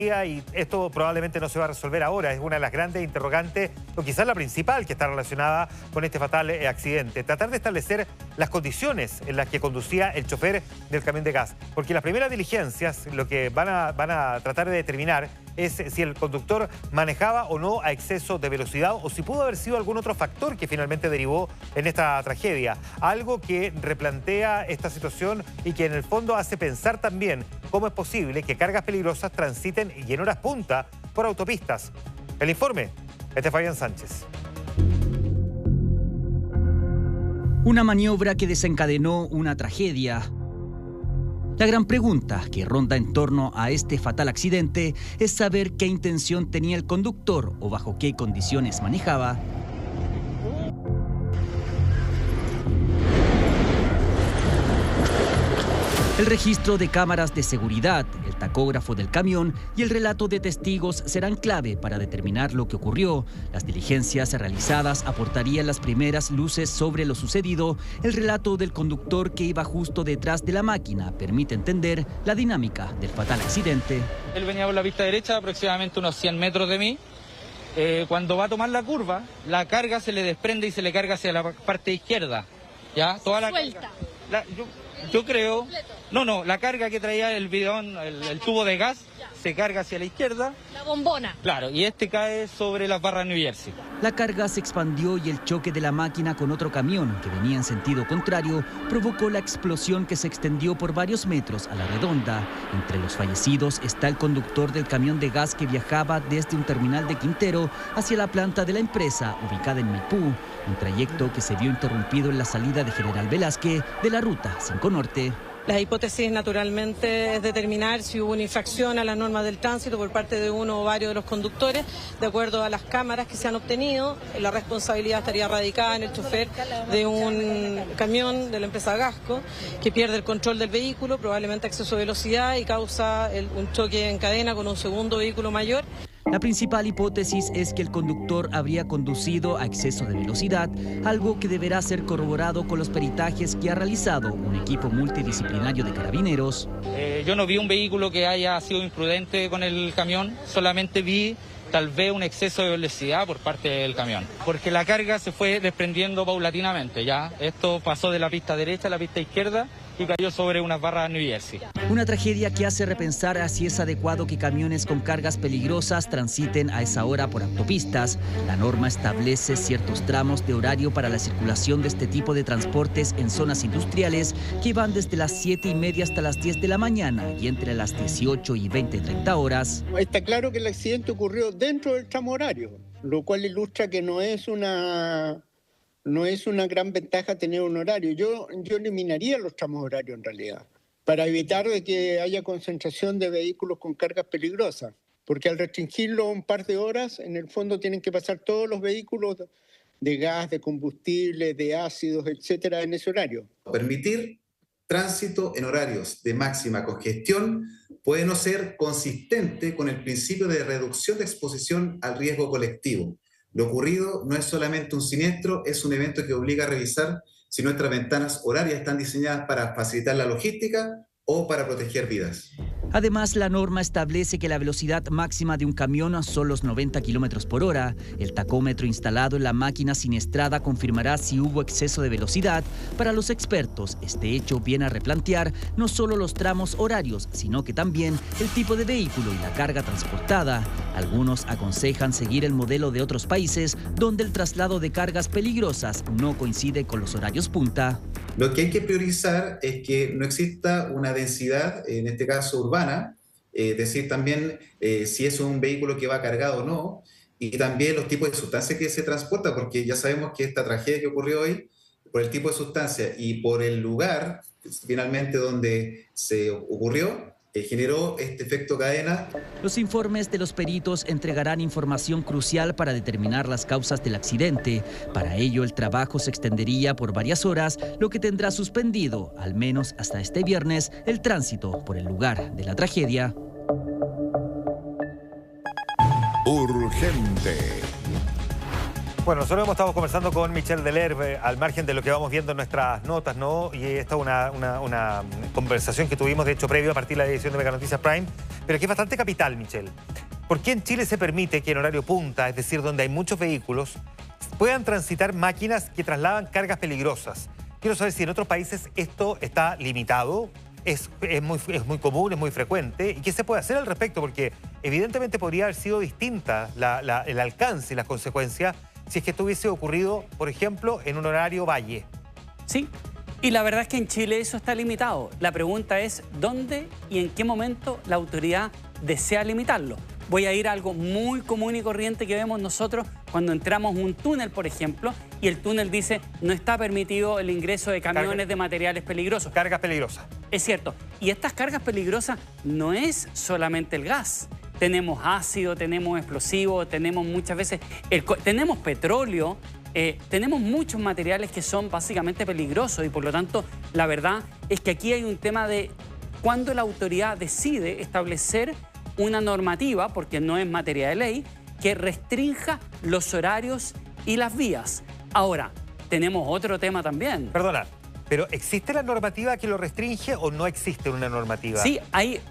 y esto probablemente no se va a resolver ahora. Es una de las grandes interrogantes, o quizás la principal, que está relacionada con este fatal accidente. Tratar de establecer las condiciones en las que conducía el chofer del camión de gas. Porque las primeras diligencias lo que van a tratar de determinar es si el conductor manejaba o no a exceso de velocidad o si pudo haber sido algún otro factor que finalmente derivó en esta tragedia. Algo que replantea esta situación y que en el fondo hace pensar también cómo es posible que cargas peligrosas transiten y en horas punta por autopistas. El informe es de Fabián Sánchez. Una maniobra que desencadenó una tragedia. La gran pregunta que ronda en torno a este fatal accidente es saber qué intención tenía el conductor o bajo qué condiciones manejaba. El registro de cámaras de seguridad, el tacógrafo del camión y el relato de testigos serán clave para determinar lo que ocurrió. Las diligencias realizadas aportarían las primeras luces sobre lo sucedido. El relato del conductor que iba justo detrás de la máquina permite entender la dinámica del fatal accidente. Él venía por la pista derecha, aproximadamente unos 100 metros de mí. Cuando va a tomar la curva, la carga se le desprende y se le carga hacia la parte izquierda. ¿Ya? Toda la Suelta. Yo creo... No, la carga que traía el bidón, el tubo de gas, se carga hacia la izquierda. La bombona. Claro, y este cae sobre las barras New Jersey. La carga se expandió y el choque de la máquina con otro camión que venía en sentido contrario provocó la explosión que se extendió por varios metros a la redonda. Entre los fallecidos está el conductor del camión de gas que viajaba desde un terminal de Quintero hacia la planta de la empresa ubicada en Maipú, un trayecto que se vio interrumpido en la salida de General Velázquez de la ruta 5 Norte. Las hipótesis, naturalmente, es determinar si hubo una infracción a las normas del tránsito por parte de uno o varios de los conductores. De acuerdo a las cámaras que se han obtenido, la responsabilidad estaría radicada en el chofer de un camión de la empresa Gasco, que pierde el control del vehículo, probablemente a exceso de velocidad, y causa un choque en cadena con un segundo vehículo mayor. La principal hipótesis es que el conductor habría conducido a exceso de velocidad, algo que deberá ser corroborado con los peritajes que ha realizado un equipo multidisciplinario de carabineros. Yo no vi un vehículo que haya sido imprudente con el camión, solamente vi tal vez un exceso de velocidad por parte del camión, porque la carga se fue desprendiendo paulatinamente, ¿ya? Esto pasó de la pista derecha a la pista izquierda y cayó sobre unas barras New Jersey. Una tragedia que hace repensar a si es adecuado que camiones con cargas peligrosas transiten a esa hora por autopistas. La norma establece ciertos tramos de horario para la circulación de este tipo de transportes en zonas industriales que van desde las 7:30 hasta las 10 de la mañana y entre las 18 y 20:30 horas. Está claro que el accidente ocurrió dentro del tramo horario, lo cual ilustra que no es una gran ventaja tener un horario. Yo eliminaría los tramos horarios en realidad, para evitar de que haya concentración de vehículos con cargas peligrosas, porque al restringirlo un par de horas, en el fondo tienen que pasar todos los vehículos de gas, de combustible, de ácidos, etcétera, en ese horario. Permitir tránsito en horarios de máxima congestión puede no ser consistente con el principio de reducción de exposición al riesgo colectivo. Lo ocurrido no es solamente un siniestro, es un evento que obliga a revisar si nuestras ventanas horarias están diseñadas para facilitar la logística o para proteger vidas. Además, la norma establece que la velocidad máxima de un camión son los 90 kilómetros por hora. El tacómetro instalado en la máquina siniestrada confirmará si hubo exceso de velocidad. Para los expertos, este hecho viene a replantear no solo los tramos horarios, sino que también el tipo de vehículo y la carga transportada. Algunos aconsejan seguir el modelo de otros países donde el traslado de cargas peligrosas no coincide con los horarios punta. Lo que hay que priorizar es que no exista una densidad, en este caso urbana, decir también si es un vehículo que va cargado o no, y también los tipos de sustancias que se transporta, porque ya sabemos que esta tragedia que ocurrió hoy, por el tipo de sustancia y por el lugar finalmente donde se ocurrió, generó este efecto cadena. Los informes de los peritos entregarán información crucial para determinar las causas del accidente. Para ello, el trabajo se extendería por varias horas, lo que tendrá suspendido, al menos hasta este viernes, el tránsito por el lugar de la tragedia. Urgente. Bueno, nosotros hemos estado conversando con Michel Delerve al margen de lo que vamos viendo en nuestras notas, ¿no? Y esta es una conversación que tuvimos, de hecho, previo a partir de la edición de Mega Noticias Prime. pero aquí es bastante capital, Michelle. ¿Por qué en Chile se permite que en horario punta, es decir, donde hay muchos vehículos, puedan transitar máquinas que trasladan cargas peligrosas? Quiero saber si en otros países esto está limitado, es muy común, es muy frecuente, y qué se puede hacer al respecto, porque evidentemente podría haber sido distinta el alcance y las consecuencias si es que esto hubiese ocurrido, por ejemplo, en un horario valle. Sí, y la verdad es que en Chile eso está limitado. La pregunta es dónde y en qué momento la autoridad desea limitarlo. Voy a ir a algo muy común y corriente que vemos nosotros cuando entramos a un túnel, por ejemplo, y el túnel dice no está permitido el ingreso de camiones de materiales peligrosos. Cargas peligrosas. Es cierto. Y estas cargas peligrosas no es solamente el gas. Tenemos ácido, tenemos explosivos, tenemos muchas veces... tenemos petróleo, tenemos muchos materiales que son básicamente peligrosos y por lo tanto la verdad es que aquí hay un tema de cuando la autoridad decide establecer una normativa, porque no es materia de ley, que restrinja los horarios y las vías. Ahora, tenemos otro tema también. Perdona, ¿pero existe la normativa que lo restringe o no existe una normativa? Sí,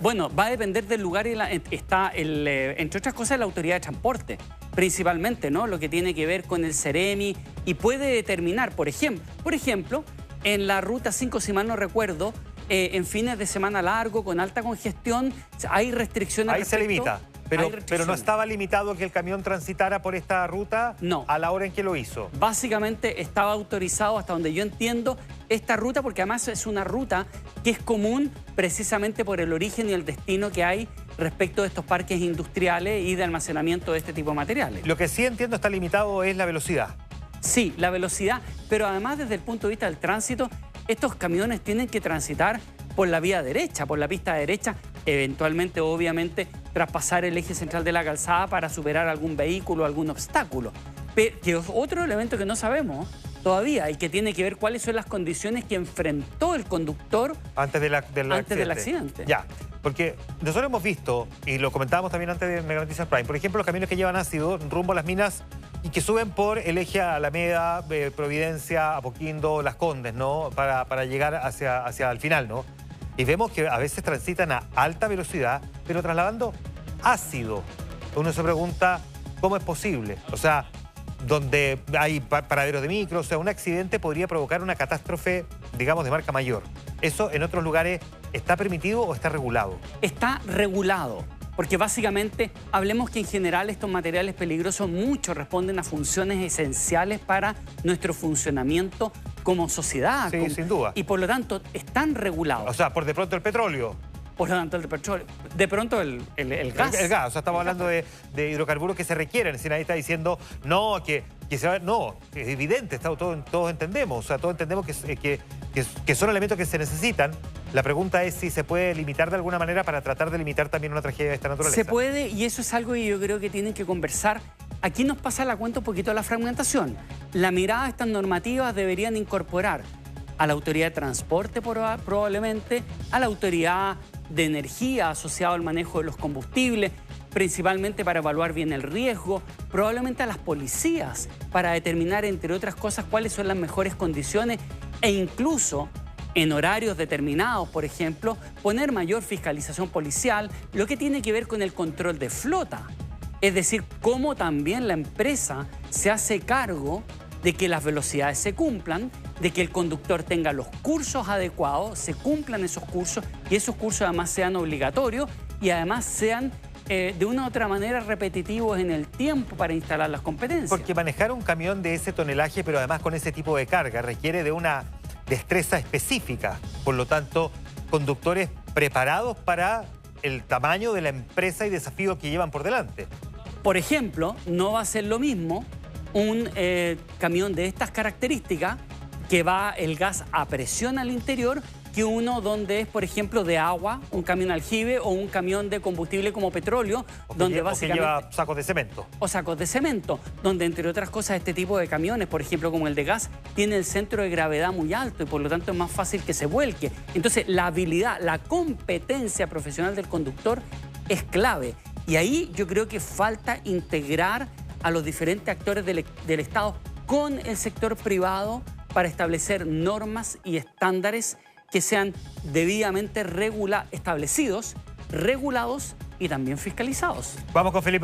bueno, va a depender del lugar y está, entre otras cosas, la autoridad de transporte, principalmente, ¿no? Lo que tiene que ver con el Ceremi y puede determinar, por ejemplo, en la ruta 5, si mal no recuerdo, en fines de semana largo, con alta congestión, hay restricciones. Ahí se limita, pero no estaba limitado que el camión transitara por esta ruta a la hora en que lo hizo. Básicamente estaba autorizado, hasta donde yo entiendo, esta ruta, porque además es una ruta que es común precisamente por el origen y el destino que hay respecto de estos parques industriales y de almacenamiento de este tipo de materiales. Lo que sí entiendo está limitado es la velocidad. Sí, la velocidad, pero además desde el punto de vista del tránsito, estos camiones tienen que transitar por la vía derecha, por la pista derecha, eventualmente, obviamente, traspasar el eje central de la calzada para superar algún vehículo, algún obstáculo. Pero, que es otro elemento que no sabemos todavía y que tiene que ver cuáles son las condiciones que enfrentó el conductor antes del accidente. Ya, porque nosotros hemos visto, y lo comentábamos también antes de Mega Noticias Prime, por ejemplo, los camiones que llevan ácido rumbo a las minas y que suben por el eje Alameda, Providencia, Apoquindo, Las Condes, ¿no? Para llegar hacia el final, ¿no? Y vemos que a veces transitan a alta velocidad, pero trasladando ácido. Uno se pregunta, ¿cómo es posible? O sea, donde hay paraderos de micro, o sea, un accidente podría provocar una catástrofe, digamos, de marca mayor. ¿Eso en otros lugares está permitido o está regulado? Está regulado. Porque básicamente, hablemos que en general estos materiales peligrosos muchos responden a funciones esenciales para nuestro funcionamiento como sociedad. Sí, sin duda. Y por lo tanto, están regulados. O sea, por de pronto el petróleo. Por lo tanto, el petróleo. De pronto el gas. El gas, o sea, estamos hablando de hidrocarburos que se requieren. Si nadie está diciendo, no, que se va... No, es evidente, todos entendemos. O sea, todos entendemos que son elementos que se necesitan. La pregunta es si se puede limitar de alguna manera para tratar de limitar también una tragedia de esta naturaleza. Se puede, y eso es algo que yo creo que tienen que conversar. Aquí nos pasa la cuenta un poquito la fragmentación. La mirada de estas normativas deberían incorporar a la autoridad de transporte probablemente, a la autoridad de energía asociada al manejo de los combustibles, principalmente para evaluar bien el riesgo, probablemente a las policías para determinar, entre otras cosas, cuáles son las mejores condiciones e incluso en horarios determinados, por ejemplo, poner mayor fiscalización policial, lo que tiene que ver con el control de flota. Es decir, cómo también la empresa se hace cargo de que las velocidades se cumplan, de que el conductor tenga los cursos adecuados, se cumplan esos cursos y esos cursos además sean obligatorios y además sean de una u otra manera repetitivos en el tiempo para instalar las competencias. Porque manejar un camión de ese tonelaje, pero además con ese tipo de carga, requiere de una destreza específica. Por lo tanto, conductores preparados para el tamaño de la empresa y desafíos que llevan por delante. Por ejemplo, no va a ser lo mismo un camión de estas características que va el gas a presión al interior que uno donde es, por ejemplo, de agua, un camión aljibe o un camión de combustible como petróleo, donde básicamente... O que lleva sacos de cemento. O sacos de cemento, donde entre otras cosas este tipo de camiones, por ejemplo, como el de gas, tiene el centro de gravedad muy alto y por lo tanto es más fácil que se vuelque. Entonces, la habilidad, la competencia profesional del conductor es clave. Y ahí yo creo que falta integrar a los diferentes actores del Estado con el sector privado para establecer normas y estándares que sean debidamente establecidos, regulados y también fiscalizados. Vamos con Felipe.